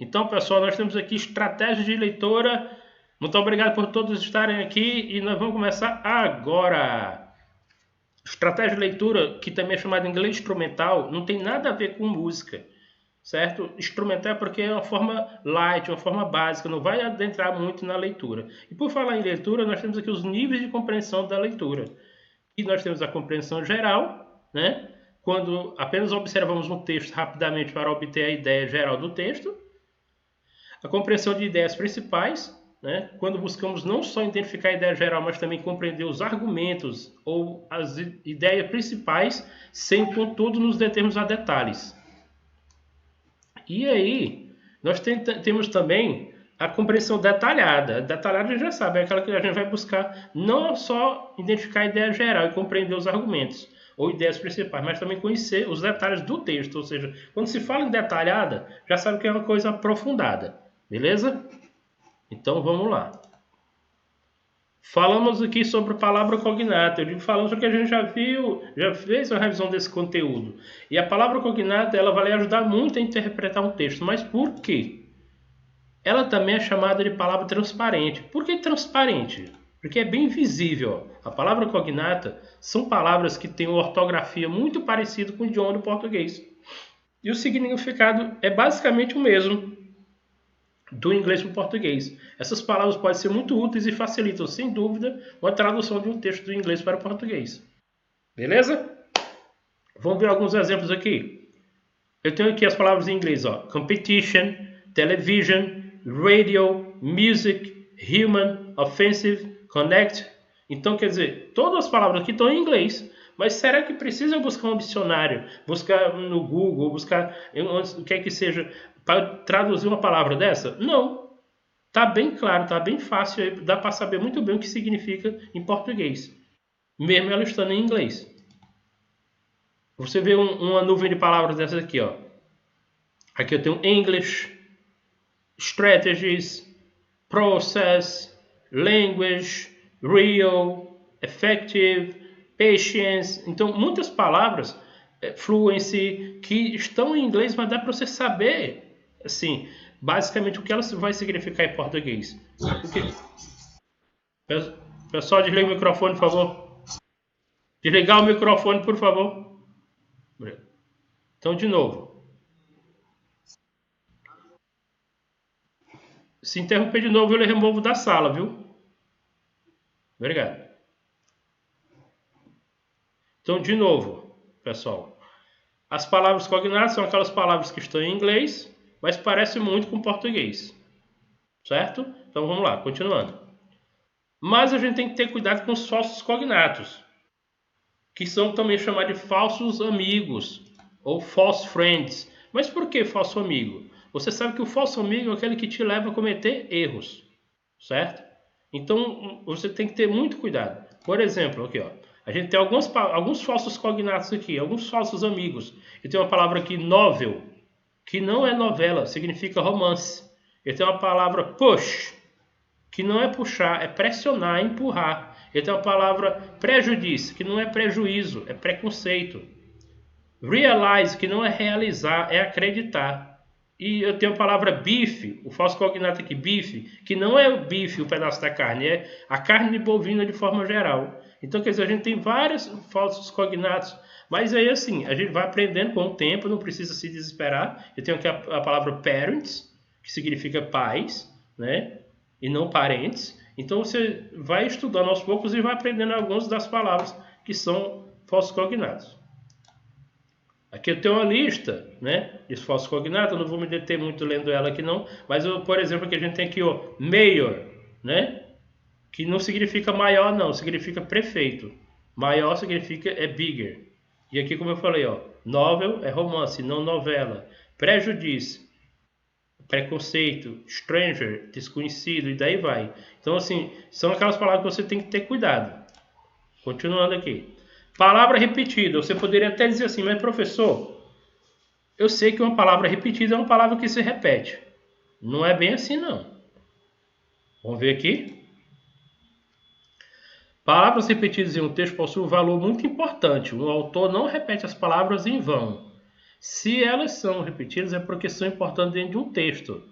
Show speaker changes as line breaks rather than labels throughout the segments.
Então, pessoal, nós temos aqui estratégia de leitura. Muito obrigado por todos estarem aqui e nós vamos começar agora. Estratégia de leitura, que também é chamada em inglês instrumental, não tem nada a ver com música, certo? Instrumental é porque é uma forma light, uma forma básica, não vai adentrar muito na leitura. E por falar em leitura, nós temos aqui os níveis de compreensão da leitura. E nós temos a compreensão geral, né? Quando apenas observamos um texto rapidamente para obter a ideia geral do texto. A compreensão de ideias principais, né? Quando buscamos não só identificar a ideia geral, mas também compreender os argumentos ou as ideias principais, sem, contudo, nos determos a detalhes. E aí, nós temos também a compreensão detalhada. Detalhada a gente já sabe, é aquela que a gente vai buscar não só identificar a ideia geral e compreender os argumentos ou ideias principais, mas também conhecer os detalhes do texto. Ou seja, quando se fala em detalhada, já sabe que é uma coisa aprofundada. Beleza? Então vamos lá. Falamos aqui sobre palavra cognata. Eu digo falamos porque a gente já fez uma revisão desse conteúdo. E a palavra cognata, ela vai lhe ajudar muito a interpretar um texto. Mas por quê? Ela também é chamada de palavra transparente. Por que transparente? Porque é bem visível. A palavra cognata são palavras que têm uma ortografia muito parecida com o idioma do português. E o significado é basicamente o mesmo do inglês para o português. Essas palavras podem ser muito úteis e facilitam, sem dúvida, uma tradução de um texto do inglês para o português. Beleza? Vamos ver alguns exemplos aqui. Eu tenho aqui as palavras em inglês, ó. Competition, television, radio, music, human, offensive, connect. Então, quer dizer, todas as palavras aqui estão em inglês. Mas será que precisa buscar um dicionário, buscar no Google, buscar o que é que seja, para traduzir uma palavra dessa? Não. Está bem claro, está bem fácil, dá para saber muito bem o que significa em português, mesmo ela estando em inglês. Você vê uma nuvem de palavras dessas aqui, ó. Aqui eu tenho English, strategies, process, language, real, effective, patience. Então, muitas palavras, fluency, que estão em inglês, mas dá para você saber, assim, basicamente o que elas vai significar em português. Pessoal, desliga o microfone, por favor. Desligar o microfone, por favor. Então, de novo. Se interromper de novo, eu lhe removo da sala, viu? Obrigado. Então, de novo, pessoal, as palavras cognatas são aquelas palavras que estão em inglês, mas parecem muito com português, certo? Então, vamos lá, continuando. Mas a gente tem que ter cuidado com os falsos cognatos, que são também chamados de falsos amigos, ou false friends. Mas por que falso amigo? Você sabe que o falso amigo é aquele que te leva a cometer erros, certo? Então, você tem que ter muito cuidado. Por exemplo, aqui, ó. A gente tem alguns falsos cognatos aqui, alguns falsos amigos. Eu tenho uma palavra aqui, novel, que não é novela, significa romance. Eu tenho uma palavra push, que não é puxar, é pressionar, empurrar. Eu tenho uma palavra prejudice, que não é prejuízo, é preconceito. Realize, que não é realizar, é acreditar. E eu tenho a palavra bife, o falso cognato aqui, bife, que não é o bife, o pedaço da carne, é a carne bovina de forma geral. Então, quer dizer, a gente tem vários falsos cognatos, mas aí assim, a gente vai aprendendo com o tempo, não precisa se desesperar. Eu tenho aqui a palavra parents, que significa pais, né? E não parentes. Então, você vai estudando aos poucos e vai aprendendo algumas das palavras que são falsos cognatos. Aqui eu tenho uma lista, né, de falsos cognatos, eu não vou me deter muito lendo ela aqui não, mas por exemplo, aqui a gente tem aqui o mayor, né? Que não significa maior não, significa prefeito. Maior significa é bigger. E aqui, como eu falei, ó, novel é romance, não novela. Prejudice, preconceito, stranger, desconhecido, e daí vai. Então, assim, são aquelas palavras que você tem que ter cuidado. Continuando aqui. Palavra repetida. Você poderia até dizer assim, mas professor, eu sei que uma palavra repetida é uma palavra que se repete. Não é bem assim, não. Vamos ver aqui. Palavras repetidas em um texto possuem um valor muito importante. O autor não repete as palavras em vão. Se elas são repetidas, é porque são importantes dentro de um texto.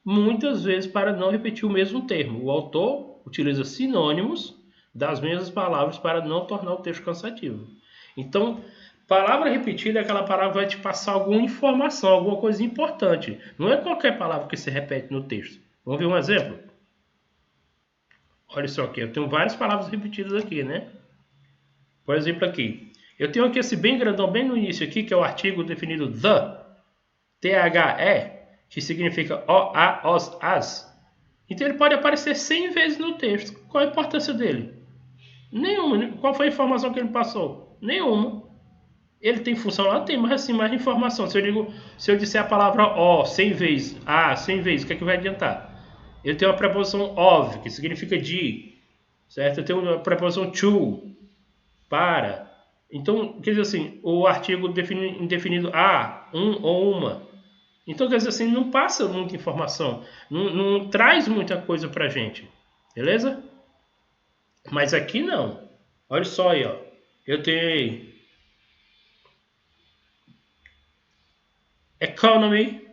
muitas vezes para não repetir o mesmo termo. O autor utiliza sinônimos das mesmas palavras para não tornar o texto cansativo. Então, palavra repetida é aquela palavra que vai te passar alguma informação, alguma coisa importante. Não é qualquer palavra que se repete no texto. Vamos ver um exemplo? Olha só aqui, eu tenho várias palavras repetidas aqui, né? Por exemplo aqui, eu tenho aqui esse bem grandão, bem no início aqui, que é o artigo definido the, T-H-E, que significa o, a, os, as. Então ele pode aparecer 100 vezes no texto. Qual a importância dele? Nenhuma. Qual foi a informação que ele passou? Nenhuma. Ele tem função lá? Tem, mas assim, mais informação. Se eu disser a palavra o 100 vezes, a 100 vezes, o que é que vai adiantar? Ele tem uma preposição of, que significa de, certo? Eu tenho uma preposição to, para. Então, quer dizer assim, o artigo indefinido a, um ou uma. Então, quer dizer assim, não passa muita informação, não traz muita coisa pra gente, beleza? Mas aqui não. Olha só aí, ó. Eu tenho aí economy,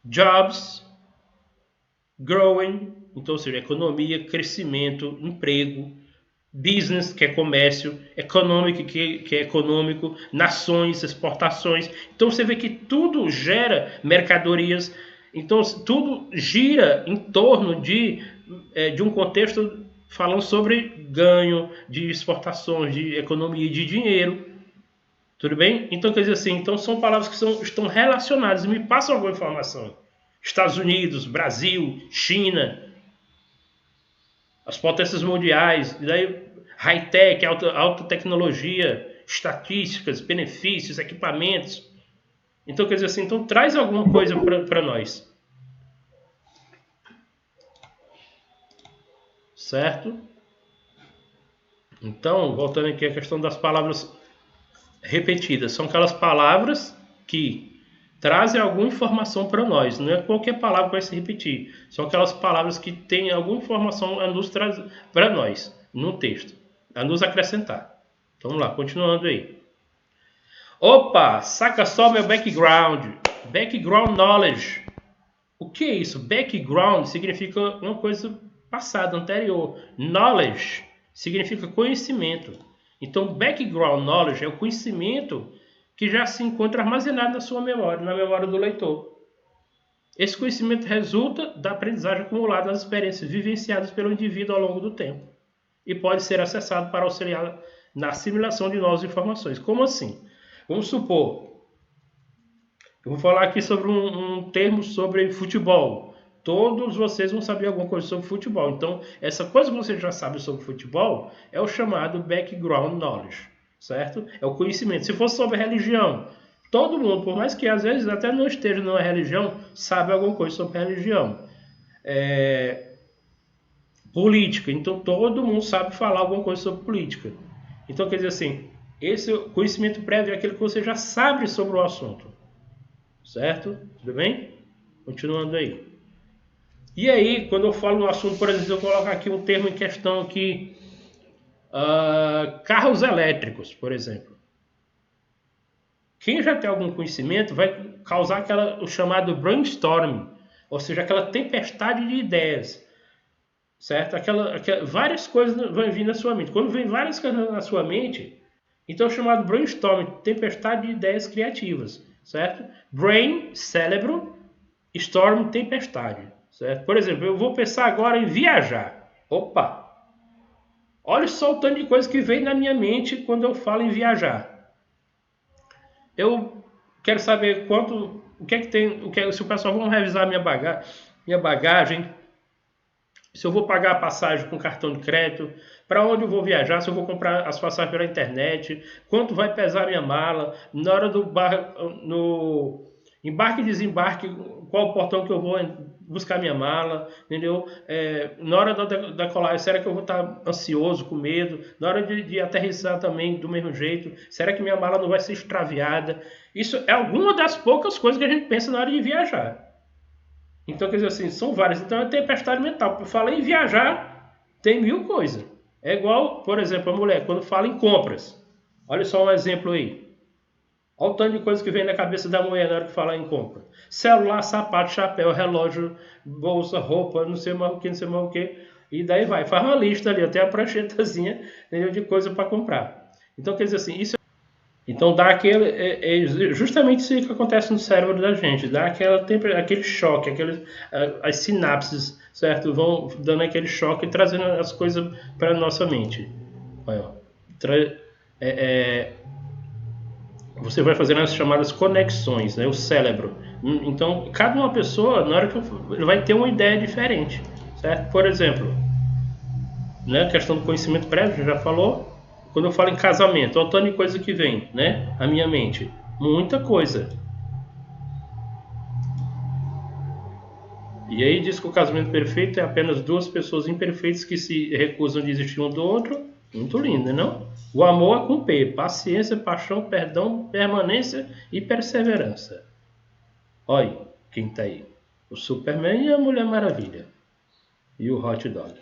jobs, growing, então, ou seja, economia, crescimento, emprego, business, que é comércio, economic, que é econômico, nações, exportações. Então você vê que tudo gera mercadorias, então tudo gira em torno de um contexto falando sobre ganho, de exportações, de economia, de dinheiro. Tudo bem? Então quer dizer assim, então são palavras que estão relacionadas e me passam alguma informação. Estados Unidos, Brasil, China, as potências mundiais, e daí high-tech, alta tecnologia, estatísticas, benefícios, equipamentos. Então, quer dizer assim, então traz alguma coisa para nós. Certo? Então, voltando aqui à questão das palavras repetidas. São aquelas palavras que trazem alguma informação para nós. Não é qualquer palavra que vai se repetir. São aquelas palavras que têm alguma informação a nos trazer para nós, no texto, a nos acrescentar. Então, vamos lá, continuando aí. Opa, saca só meu background. Background knowledge. O que é isso? Background significa uma coisa passada, anterior. Knowledge significa conhecimento. Então, background knowledge é o conhecimento que já se encontra armazenado na sua memória, na memória do leitor. Esse conhecimento resulta da aprendizagem acumulada nas experiências vivenciadas pelo indivíduo ao longo do tempo e pode ser acessado para auxiliar na assimilação de novas informações. Como assim? Vamos supor, eu vou falar aqui sobre um termo sobre futebol. Todos vocês vão saber alguma coisa sobre futebol. Então, essa coisa que você já sabe sobre futebol é o chamado background knowledge, certo? É o conhecimento. Se fosse sobre religião, todo mundo, por mais que às vezes até não esteja numa religião, sabe alguma coisa sobre religião. Política. Então, todo mundo sabe falar alguma coisa sobre política. Então, quer dizer assim, esse conhecimento prévio é aquele que você já sabe sobre o assunto. Certo? Tudo bem? Continuando aí. E aí, quando eu falo no assunto, por exemplo, eu coloco aqui um termo em questão aqui, carros elétricos, por exemplo. Quem já tem algum conhecimento vai causar o chamado brainstorming, ou seja, aquela tempestade de ideias, certo? Várias coisas vão vir na sua mente. Quando vem várias coisas na sua mente, então é o chamado brainstorming, tempestade de ideias criativas, certo? Brain, cérebro, storm, tempestade. Certo? Por exemplo, eu vou pensar agora em viajar. Opa! Olha só o tanto de coisa que vem na minha mente quando eu falo em viajar. Eu quero saber o que é que tem, se o pessoal vai revisar minha bagagem, se eu vou pagar a passagem com cartão de crédito, para onde eu vou viajar, se eu vou comprar as passagens pela internet, quanto vai pesar a minha mala, na hora no embarque e desembarque, qual o portão que eu vou buscar minha mala, entendeu? Na hora da colagem, será que eu vou estar ansioso, com medo? Na hora de aterrissar também, do mesmo jeito, será que minha mala não vai ser extraviada? Isso é alguma das poucas coisas que a gente pensa na hora de viajar. Então, quer dizer assim, são várias. Então, é tempestade mental. Eu falei em viajar, tem 1000 coisas. É igual, por exemplo, a mulher, quando fala em compras. Olha só um exemplo aí. Olha o tanto de coisa que vem na cabeça da mulher na hora que falar em compra. Celular, sapato, chapéu, relógio, bolsa, roupa, não sei mais o que, não sei mais o que. E daí vai. Faz uma lista ali, até a pranchetazinha, entendeu, de coisa para comprar. Então, quer dizer assim, isso. Então dá aquele. Justamente isso que acontece no cérebro da gente. Dá aquele choque, as sinapses, certo? Vão dando aquele choque e trazendo as coisas para a nossa mente. Olha, você vai fazendo as chamadas conexões, né? O cérebro. Então, cada uma pessoa, na hora que ele vai ter uma ideia diferente, certo? Por exemplo, né? A questão do conhecimento prévio, já falou. Quando eu falo em casamento, olha o tanto de coisa que vem, né? A minha mente. Muita coisa. E aí diz que o casamento perfeito é apenas duas pessoas imperfeitas que se recusam de existir um do outro. Muito lindo, não? O amor é com P. Paciência, paixão, perdão, permanência e perseverança. Olha quem tá aí. O Superman e a Mulher Maravilha. E o Hot Dog.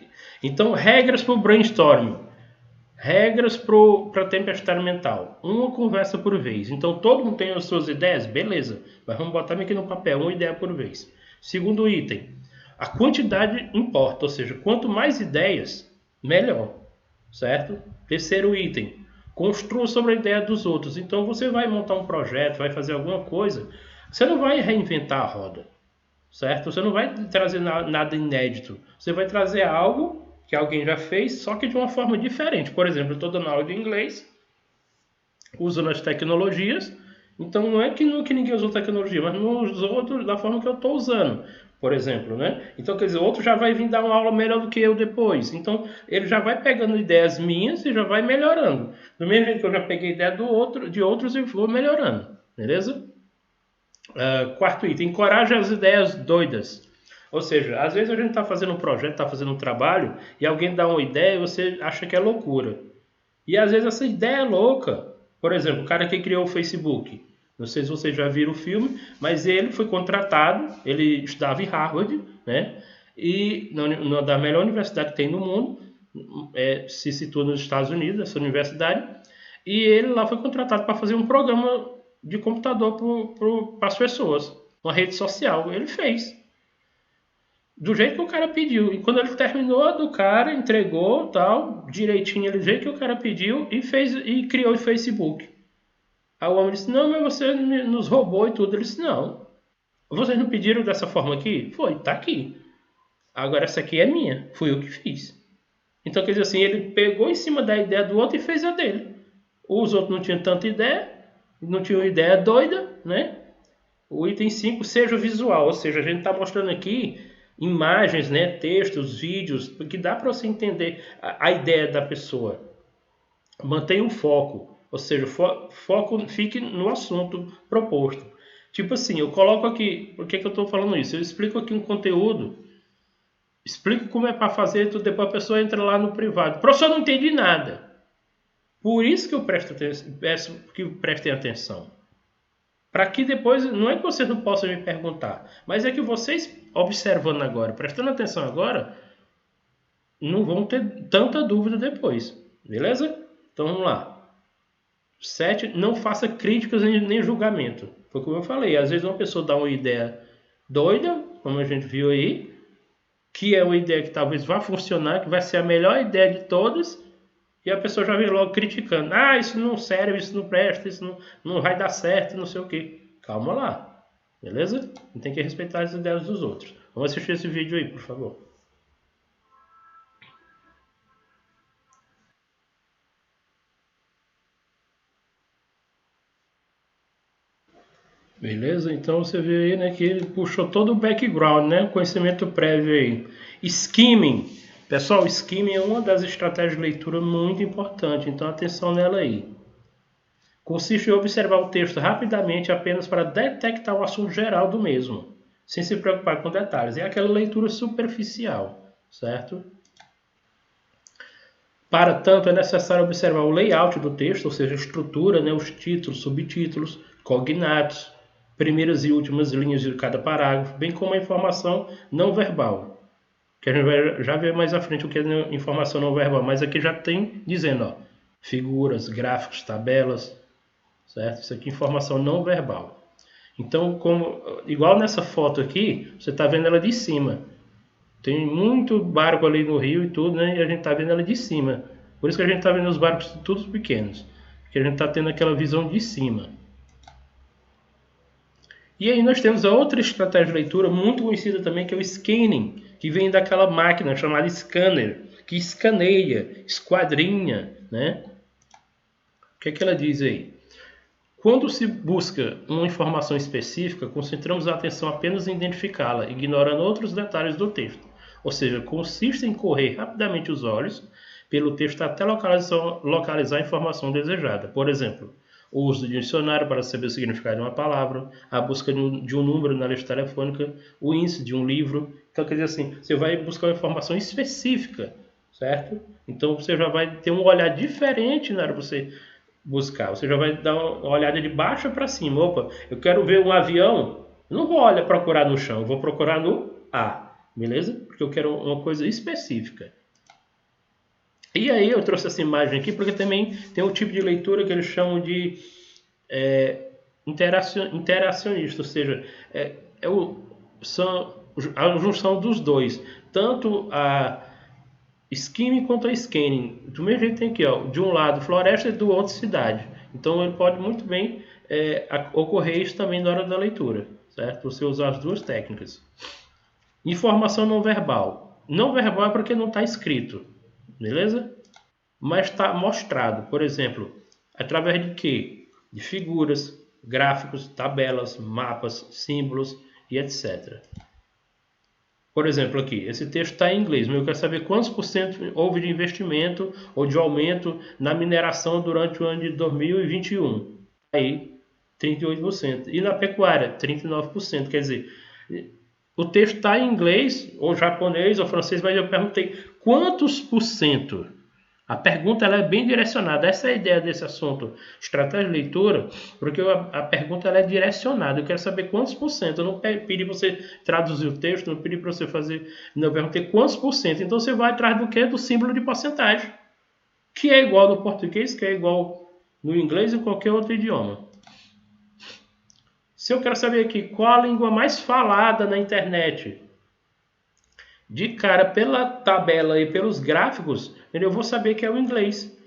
Então, regras para o brainstorming. Regras para a tempestade mental. Uma conversa por vez. Então, todo mundo tem as suas ideias? Beleza. Mas vamos botar aqui no papel, uma ideia por vez. Segundo item. A quantidade importa. Ou seja, quanto mais ideias, melhor. Certo? Terceiro item. Construa sobre a ideia dos outros. Então, você vai montar um projeto, vai fazer alguma coisa. Você não vai reinventar a roda. Certo? Você não vai trazer nada inédito. Você vai trazer algo que alguém já fez, só que de uma forma diferente. Por exemplo, eu estou dando aula de inglês, usando as tecnologias, então não é que ninguém usou tecnologia, mas não usou da forma que eu estou usando, por exemplo, né? Então, quer dizer, outro já vai vir dar uma aula melhor do que eu depois. Então, ele já vai pegando ideias minhas e já vai melhorando. Do mesmo jeito que eu já peguei ideia de outros e vou melhorando, beleza? Quarto item, encoraje as ideias doidas. Ou seja, às vezes a gente está fazendo um projeto, está fazendo um trabalho, e alguém dá uma ideia e você acha que é loucura. E às vezes essa ideia é louca. Por exemplo, o cara que criou o Facebook. Não sei se vocês já viram o filme, mas ele foi contratado, ele estudava em Harvard, né? E da melhor universidade que tem no mundo, se situa nos Estados Unidos, essa universidade, e ele lá foi contratado para fazer um programa de computador para as pessoas, uma rede social. Ele fez do jeito que o cara pediu. E quando ele terminou do cara, entregou tal, direitinho do jeito que o cara pediu e fez e criou o Facebook. Aí o homem disse: não, mas você nos roubou e tudo. Ele disse: não. Vocês não pediram dessa forma aqui? Foi, tá aqui. Agora essa aqui é minha. Fui eu que fiz. Então, quer dizer assim, ele pegou em cima da ideia do outro e fez a dele. Os outros não tinham tanta ideia, não tinham ideia doida, né? O item 5, seja visual. Ou seja, a gente está mostrando aqui imagens, né, textos, vídeos, que dá para você entender a ideia da pessoa. Mantenha o foco, ou seja, foco fique no assunto proposto. Tipo assim, eu coloco aqui, por que eu estou falando isso? Eu explico aqui um conteúdo, explico como é para fazer, tudo, depois a pessoa entra lá no privado. Professor, não entendi nada. Por isso que eu peço que prestem atenção. Para que depois, não é que vocês não possam me perguntar, mas é que vocês, observando agora, prestando atenção agora, não vão ter tanta dúvida depois. Beleza? Então vamos lá. 7. Não faça críticas nem julgamento. Foi como eu falei, às vezes uma pessoa dá uma ideia doida, como a gente viu aí, que é uma ideia que talvez vá funcionar, que vai ser a melhor ideia de todas, e a pessoa já vem logo criticando. Ah, isso não serve, isso não presta, isso não vai dar certo, não sei o quê. Calma lá, beleza? Tem que respeitar as ideias dos outros. Vamos assistir esse vídeo aí, por favor. Beleza? Então você vê aí, né, que ele puxou todo o background, né, conhecimento prévio aí. Skimming. Pessoal, skimming é uma das estratégias de leitura muito importante, então atenção nela aí. Consiste em observar o texto rapidamente apenas para detectar o assunto geral do mesmo, sem se preocupar com detalhes. É aquela leitura superficial, certo? Para tanto, é necessário observar o layout do texto, ou seja, a estrutura, né, os títulos, subtítulos, cognatos, primeiras e últimas linhas de cada parágrafo, bem como a informação não verbal. Que a gente vai já ver mais à frente o que é informação não verbal, mas aqui já tem dizendo, ó, figuras, gráficos, tabelas, certo? Isso aqui é informação não verbal. Então, igual nessa foto aqui, você está vendo ela de cima. Tem muito barco ali no rio e tudo, né? E a gente está vendo ela de cima. Por isso que a gente está vendo os barcos todos pequenos. Porque a gente está tendo aquela visão de cima. E aí nós temos a outra estratégia de leitura muito conhecida também, que é o scanning, que vem daquela máquina chamada scanner, que escaneia, esquadrinha, né? O que é que ela diz aí? Quando se busca uma informação específica, concentramos a atenção apenas em identificá-la, ignorando outros detalhes do texto. Ou seja, consiste em correr rapidamente os olhos pelo texto até localizar a informação desejada. Por exemplo, o uso do dicionário para saber o significado de uma palavra, a busca de um número na lista telefônica, o índice de um livro. Então, quer dizer assim, você vai buscar uma informação específica, certo? Então, você já vai ter um olhar diferente na hora de você buscar. Você já vai dar uma olhada de baixo para cima. Opa, eu quero ver um avião. Não vou procurar no chão, vou procurar no ar, beleza? Porque eu quero uma coisa específica. E aí eu trouxe essa imagem aqui porque também tem um tipo de leitura que eles chamam de interacionista, ou seja, são a junção dos dois, tanto a skimming quanto a scanning. Do mesmo jeito tem aqui, ó, de um lado floresta e do outro cidade. Então ele pode muito bem ocorrer isso também na hora da leitura, certo? Você usar as duas técnicas. Informação não verbal. Não verbal é porque não está escrito, beleza? Mas está mostrado, por exemplo, através de quê? De figuras, gráficos, tabelas, mapas, símbolos e etc. Por exemplo, aqui, esse texto está em inglês, mas eu quero saber quantos por cento houve de investimento ou de aumento na mineração durante o ano de 2021. Aí, 38%. E na pecuária, 39%. Quer dizer, o texto está em inglês, ou japonês, ou francês, mas eu perguntei quantos por cento. A pergunta ela é bem direcionada. Essa é a ideia desse assunto, estratégia de leitura, porque a pergunta ela é direcionada. Eu quero saber quantos por cento. Eu não pedi para você traduzir o texto, não pedi para você fazer... Não, eu perguntei quantos por cento. Então você vai atrás do quê? Do símbolo de porcentagem, que é igual no português, que é igual no inglês e qualquer outro idioma. Se eu quero saber aqui qual a língua mais falada na internet, de cara, pela tabela e pelos gráficos, eu vou saber que é o inglês.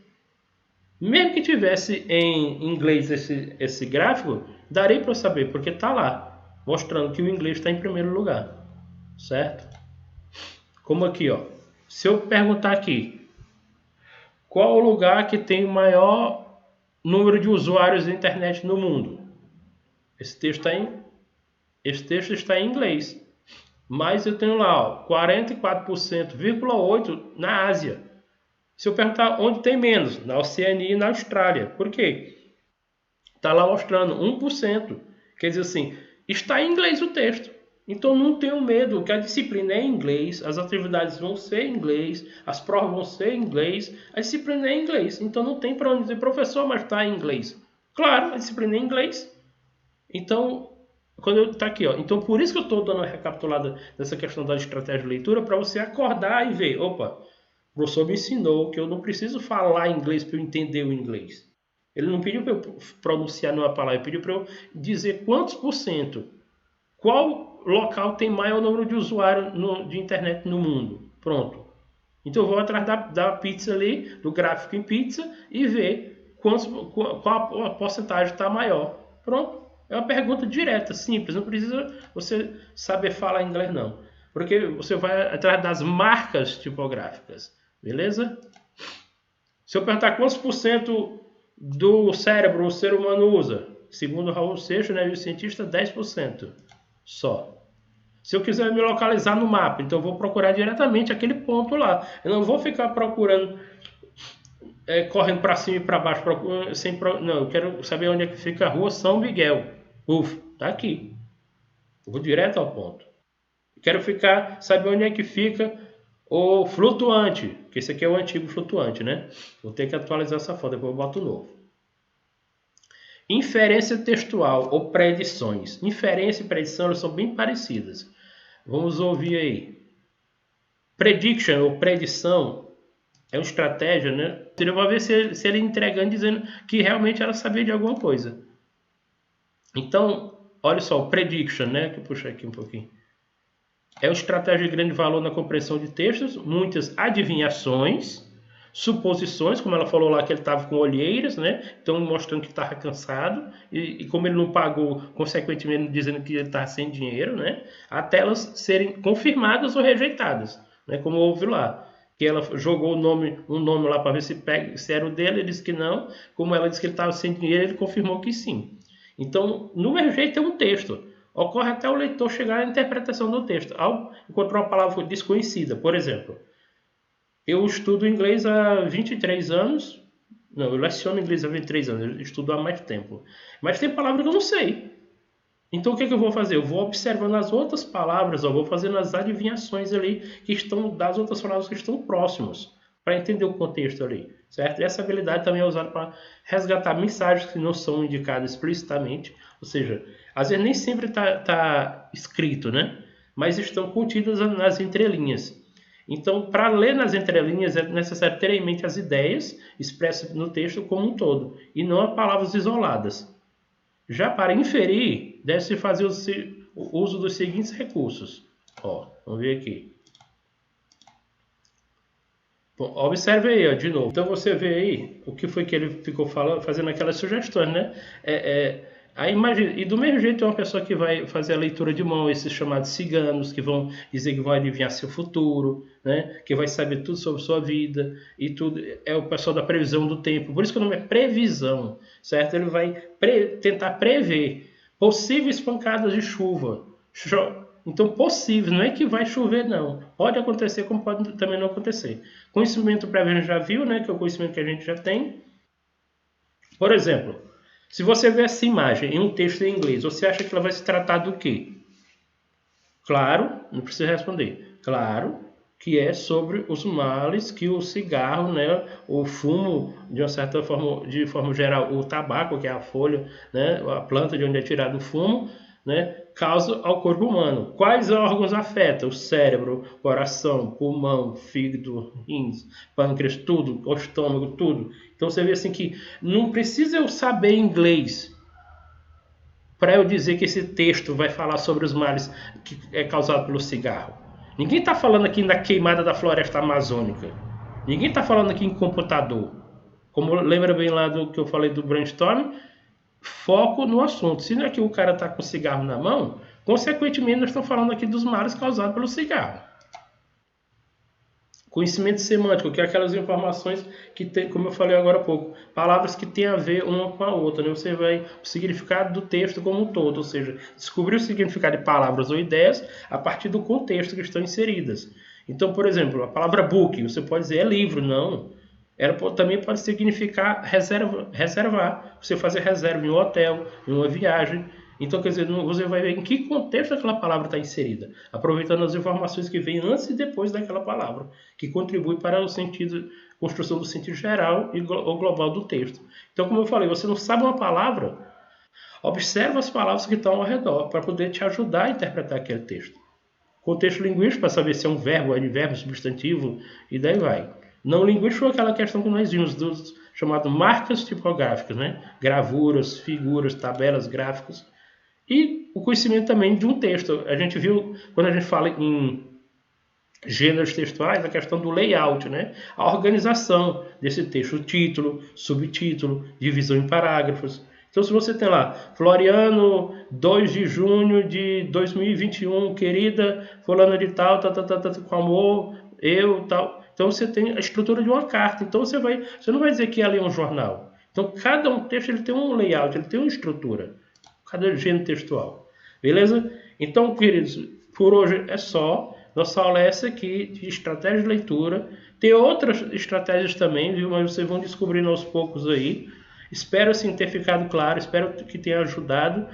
Mesmo que tivesse em inglês esse gráfico, daria para eu saber, porque está lá, mostrando que o inglês está em primeiro lugar, certo? Como aqui, ó. Se eu perguntar aqui, qual o lugar que tem o maior número de usuários da internet no mundo? Esse texto está em inglês. Mas eu tenho lá, ó, 44,8% na Ásia. Se eu perguntar onde tem menos, na Oceania e na Austrália. Por quê? Está lá mostrando 1%. Quer dizer assim, está em inglês o texto. Então não tenho medo, que a disciplina é em inglês, as atividades vão ser em inglês, as provas vão ser em inglês, a disciplina é em inglês. Então não tem para onde dizer, professor, mas está em inglês. Claro, a disciplina é em inglês. Então... Tá aqui, ó. Então por isso que eu estou dando uma recapitulada dessa questão da estratégia de leitura, para você acordar e ver, opa, o professor me ensinou que eu não preciso falar inglês para eu entender o inglês. Ele não pediu para eu pronunciar numa palavra, ele pediu para eu dizer quantos por cento, qual local tem maior número de usuários de internet no mundo. Pronto. Então eu vou atrás da pizza ali, do gráfico em pizza, e ver qual a porcentagem está maior. Pronto. É uma pergunta direta, simples, não precisa você saber falar inglês não. Porque você vai atrás das marcas tipográficas, beleza? Se eu perguntar quantos por cento do cérebro o ser humano usa, segundo Raul Seixas, né, o cientista, 10% só. Se eu quiser me localizar no mapa, então eu vou procurar diretamente aquele ponto lá. Eu não vou ficar procurando... correndo para cima e para baixo, não, eu quero saber onde é que fica a rua São Miguel. Tá aqui. Eu vou direto ao ponto. Quero saber onde é que fica o flutuante, que esse aqui é o antigo flutuante, né? Vou ter que atualizar essa foto, depois eu boto o novo. Inferência textual ou predições. Inferência e predição, elas são bem parecidas. Vamos ouvir aí. Prediction ou predição É uma estratégia, né? Você vai ver se ele entregando dizendo que realmente ela sabia de alguma coisa. Então, olha só, o prediction, né? Que eu puxei aqui um pouquinho. É uma estratégia de grande valor na compreensão de textos, muitas adivinhações, suposições, como ela falou lá que ele estava com olheiras, né? Então mostrando que estava cansado e como ele não pagou, consequentemente dizendo que ele estava sem dinheiro, né? Até elas serem confirmadas ou rejeitadas, né? Como houve lá, que ela jogou um nome lá para ver se era o dele, ele disse que não. Como ela disse que ele estava sem dinheiro, ele confirmou que sim. Então, no mesmo jeito é um texto. Ocorre até o leitor chegar à interpretação do texto, ao encontrar uma palavra desconhecida. Por exemplo, eu estudo inglês há 23 anos. Não, eu leciono inglês há 23 anos, eu estudo há mais tempo. Mas tem palavra que eu não sei. Então o que eu vou fazer? Eu vou observando as outras palavras, eu vou fazendo as adivinhações ali que estão das outras palavras que estão próximas, para entender o contexto ali, certo? E essa habilidade também é usada para resgatar mensagens que não são indicadas explicitamente, ou seja, às vezes nem sempre está escrito, né? Mas estão contidas nas entrelinhas. Então, para ler nas entrelinhas é necessário ter em mente as ideias expressas no texto como um todo, e não as palavras isoladas. Já para inferir, deve-se fazer o uso dos seguintes recursos. Ó, vamos ver aqui. Bom, observe aí, ó, de novo. Então você vê aí o que foi que ele ficou falando, fazendo aquelas sugestões, né? Aí imagina, e do mesmo jeito tem uma pessoa que vai fazer a leitura de mão, esses chamados ciganos, que vão dizer que vão adivinhar seu futuro, né? Que vai saber tudo sobre sua vida e tudo. É o pessoal da previsão do tempo. Por isso que o nome é previsão, certo? Ele vai tentar prever possíveis pancadas de chuva. Então, possível, não é que vai chover, não. Pode acontecer, como pode também não acontecer. Conhecimento prévio a gente já viu, né? Que é o conhecimento que a gente já tem. Por exemplo, se você vê essa imagem em um texto em inglês, você acha que ela vai se tratar do quê? Claro, não precisa responder. Claro que é sobre os males que o cigarro, né, o fumo, de uma certa forma, de forma geral, o tabaco, que é a folha, né, a planta de onde é tirado o fumo, né, causa ao corpo humano. Quais órgãos afetam? O cérebro, coração, pulmão, fígado, rins, pâncreas, tudo, o estômago, tudo. Então você vê assim que não precisa eu saber inglês para eu dizer que esse texto vai falar sobre os males que é causado pelo cigarro. Ninguém está falando aqui na queimada da floresta amazônica. Ninguém está falando aqui em computador. Como lembra bem lá do que eu falei do brainstorm, foco no assunto. Se não é que o cara está com o cigarro na mão, consequentemente nós estamos falando aqui dos males causados pelo cigarro. Conhecimento semântico, que é aquelas informações que tem, como eu falei agora há pouco, palavras que têm a ver uma com a outra, né? Você vai o significado do texto como um todo, ou seja, descobrir o significado de palavras ou ideias a partir do contexto que estão inseridas. Então, por exemplo, a palavra book, você pode dizer é livro, não. Ela também pode significar reservar, você fazer reserva em um hotel, em uma viagem. Então, quer dizer, você vai ver em que contexto aquela palavra está inserida, aproveitando as informações que vêm antes e depois daquela palavra, que contribui para o sentido, construção do sentido geral ou global do texto. Então, como eu falei, você não sabe uma palavra, observa as palavras que estão ao redor para poder te ajudar a interpretar aquele texto. Contexto linguístico para saber se é um verbo, advérbio, substantivo e daí vai. Não linguístico é aquela questão que nós vimos dos chamados marcas tipográficas, né? Gravuras, figuras, tabelas, gráficos. E o conhecimento também de um texto. A gente viu, quando a gente fala em gêneros textuais, a questão do layout, né? A organização desse texto, o título, subtítulo, divisão em parágrafos. Então, se você tem lá, Floriano, 2 de junho de 2021, querida fulana de tal, com amor, eu, tal. Então, você tem a estrutura de uma carta. Então, você não vai dizer que ali é um jornal. Então, cada um texto ele tem um layout, ele tem uma estrutura. Cada gênero textual. Beleza? Então, queridos, por hoje é só. Nossa aula é essa aqui, de estratégia de leitura. Tem outras estratégias também, viu? Mas vocês vão descobrindo aos poucos aí. Espero, assim, ter ficado claro. Espero que tenha ajudado.